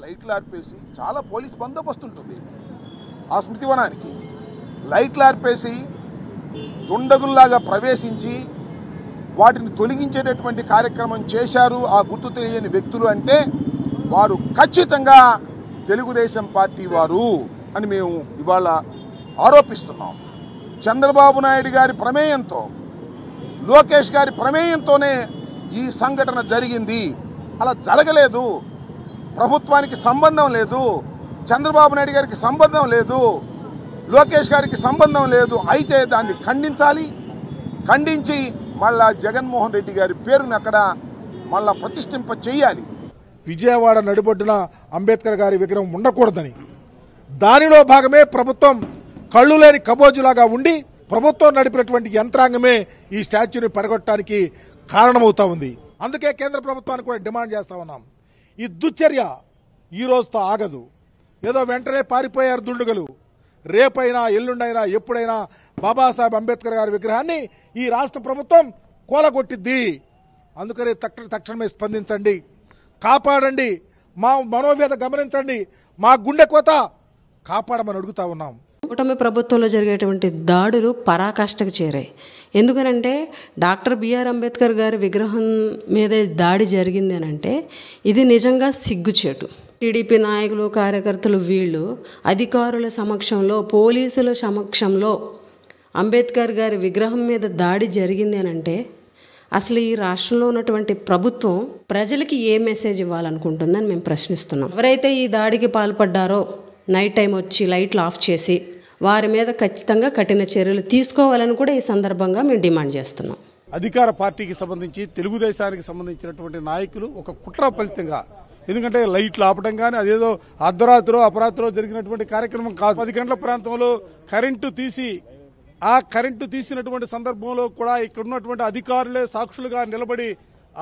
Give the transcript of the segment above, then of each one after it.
లైట్లు ఆర్పేసి చాలా పోలీస్ బందోబస్తు ఉంటుంది ఆ స్మృతివనానికి. లైట్లు ఆర్పేసి దుండగుల్లాగా ప్రవేశించి వాటిని తొలగించేటటువంటి కార్యక్రమం చేశారు ఆ గుర్తు తెలియని వ్యక్తులు అంటే వారు ఖచ్చితంగా తెలుగుదేశం పార్టీ వారు అని మేము ఇవాళ ఆరోపిస్తున్నాం. చంద్రబాబు నాయుడు గారి ప్రమేయంతో, లోకేష్ గారి ప్రమేయంతోనే ఈ సంఘటన జరిగింది. అలా జరగలేదు. ప్రభుత్వానికి సంబంధం లేదు, చంద్రబాబు నాయుడు గారికి సంబంధం లేదు, లోకేష్ గారికి సంబంధం లేదు. అయితే దాన్ని ఖండించాలి. ఖండించి మళ్ళా జగన్మోహన్ రెడ్డి గారి పేరుని అక్కడ మళ్ళా ప్రతిష్ఠింప చేయాలి. విజయవాడ నడిబొడ్డున అంబేద్కర్ గారి విగ్రహం ఉండకూడదని, దానిలో భాగమే ప్రభుత్వం కళ్ళు లేని కబోజులాగా ఉండి ప్రభుత్వం నడిపినటువంటి యంత్రాంగమే ఈ స్టాచ్యూని పడగొట్టడానికి కారణమవుతా ఉంది. అందుకే కేంద్ర ప్రభుత్వానికి కూడా డిమాండ్ చేస్తా ఉన్నాం. ఈ దుశ్చర్య ఈ రోజుతో ఆగదు. ఏదో వెంటనే పారిపోయారు దుండుగలు. రేపైనా ఎల్లుండైనా ఎప్పుడైనా బాబాసాహెబ్ అంబేద్కర్ గారి విగ్రహాన్ని ఈ రాష్ట్ర ప్రభుత్వం కూలగొట్టిద్ది. అందుకని తక్షణమే స్పందించండి, కాపాడండి, మా మనోవేద గమనించండి, మా గుండె కోత కాపాడమని అడుగుతా ఉన్నాం. కూటమి ప్రభుత్వంలో జరిగేటువంటి దాడులు పరాకాష్ఠకు చేరాయి. ఎందుకనంటే డాక్టర్ బిఆర్ అంబేద్కర్ గారి విగ్రహం మీద దాడి జరిగింది అని అంటే ఇది నిజంగా సిగ్గుచేటు. టీడీపీ నాయకులు, కార్యకర్తలు వీళ్ళు అధికారుల సమక్షంలో, పోలీసుల సమక్షంలో అంబేద్కర్ గారి విగ్రహం మీద దాడి జరిగింది అని అంటే అసలు ఈ రాష్ట్రంలో ఉన్నటువంటి ప్రభుత్వం ప్రజలకి ఏ మెసేజ్ ఇవ్వాలనుకుంటుందని మేము ప్రశ్నిస్తున్నాం. ఎవరైతే ఈ దాడికి పాల్పడ్డారో నైట్ టైం వచ్చి లైట్లు ఆఫ్ చేసి వారి మీద ఖచ్చితంగా కఠిన చర్యలు తీసుకోవాలని కూడా ఈ సందర్భంగా మేము డిమాండ్ చేస్తున్నాం. అధికార పార్టీకి సంబంధించి, తెలుగుదేశానికి సంబంధించినటువంటి నాయకులు ఒక కుట్ర ఫలితంగా, ఎందుకంటే లైట్లు ఆపడం కానీ అదేదో అర్ధరాత్రో అపరాత్రో జరిగినటువంటి కార్యక్రమం కాదు. 10 గంటల ప్రాంతంలో కరెంటు తీసినటువంటి సందర్భంలో కూడా ఇక్కడ ఉన్నటువంటి అధికారులే సాక్షులుగా నిలబడి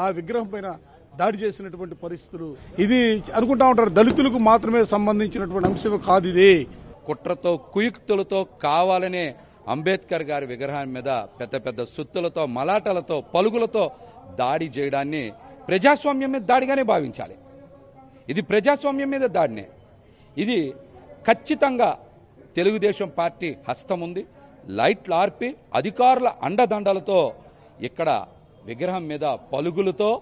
ఆ విగ్రహం పైన దాడి చేసినటువంటి పరిస్థితులు. ఇది అనుకుంటా ఉంటారు దళితులకు మాత్రమే సంబంధించినటువంటి అంశం కాదు. ఇది కుట్రతో, కుయుక్తులతో కావాలనే అంబేద్కర్ గారి విగ్రహం మీద పెద్ద పెద్ద సుత్తులతో, మలాటలతో, పలుగులతో దాడి చేయడాన్ని ప్రజాస్వామ్యం మీద దాడిగానే భావించాలి. ఇది ప్రజాస్వామ్యం మీద దాడినే. ఇది ఖచ్చితంగా తెలుగుదేశం పార్టీ హస్తం ఉంది. లైట్లు ఆర్పి అధికారుల అండదండలతో ఇక్కడ విగ్రహం మీద పలుగులతో,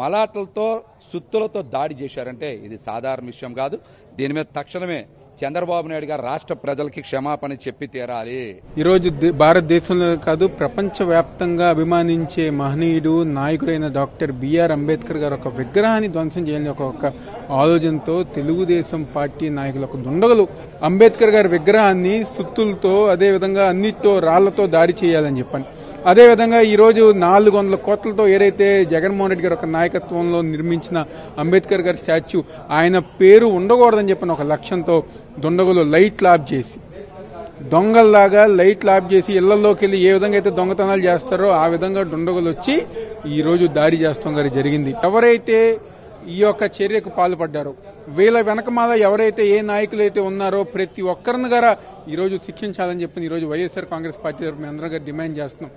మలాటలతో, సుత్తులతో దాడి చేశారంటే ఇది సాధారణ విషయం కాదు. దీని మీద తక్షణమే చంద్రబాబు నాయుడు గారు రాష్ట్ర ప్రజలకి క్షమాపణ చెప్పి తీరాలి. ఈరోజు భారతదేశంలో కాదు ప్రపంచవ్యాప్తంగా అభిమానించే మహనీయుడు, నాయకుడైన డాక్టర్ బిఆర్ అంబేద్కర్ గారు ఒక విగ్రహాన్ని ధ్వంసం చేయాలని ఒక ఆలోచనతో తెలుగుదేశం పార్టీ నాయకులు, ఒక దుండగులు అంబేద్కర్ గారి విగ్రహాన్ని సుత్తులతో, అదేవిధంగా అన్నిటితో రాళ్లతో దాడి చేయాలని చెప్పాను. అదేవిధంగా ఈరోజు 400 కోట్లతో ఏదైతే జగన్మోహన్ రెడ్డి గారు ఒక నాయకత్వంలో నిర్మించిన అంబేద్కర్ గారి స్టాచ్యూ, ఆయన పేరు ఉండకూడదని చెప్పిన ఒక లక్ష్యంతో దుండగులు లైట్లు ఆఫ్ చేసి, దొంగల్లాగా లైట్లు ఆఫ్ చేసి ఇళ్లలోకి వెళ్ళి ఏ విధంగా అయితే దొంగతనాలు చేస్తారో ఆ విధంగా దుండగులు వచ్చి ఈరోజు దాడి చేస్తాం గారి జరిగింది. ఎవరైతే ఈ యొక్క చర్యకు పాల్పడ్డారో, వీళ్ళ వెనకమాల ఎవరైతే ఏ నాయకులు అయితే ఉన్నారో ప్రతి ఒక్కరిని గారా ఈరోజు శిక్షించాలని చెప్పి ఈరోజు వైఎస్ఆర్ కాంగ్రెస్ పార్టీ తరఫున అందరూ డిమాండ్ చేస్తున్నాం.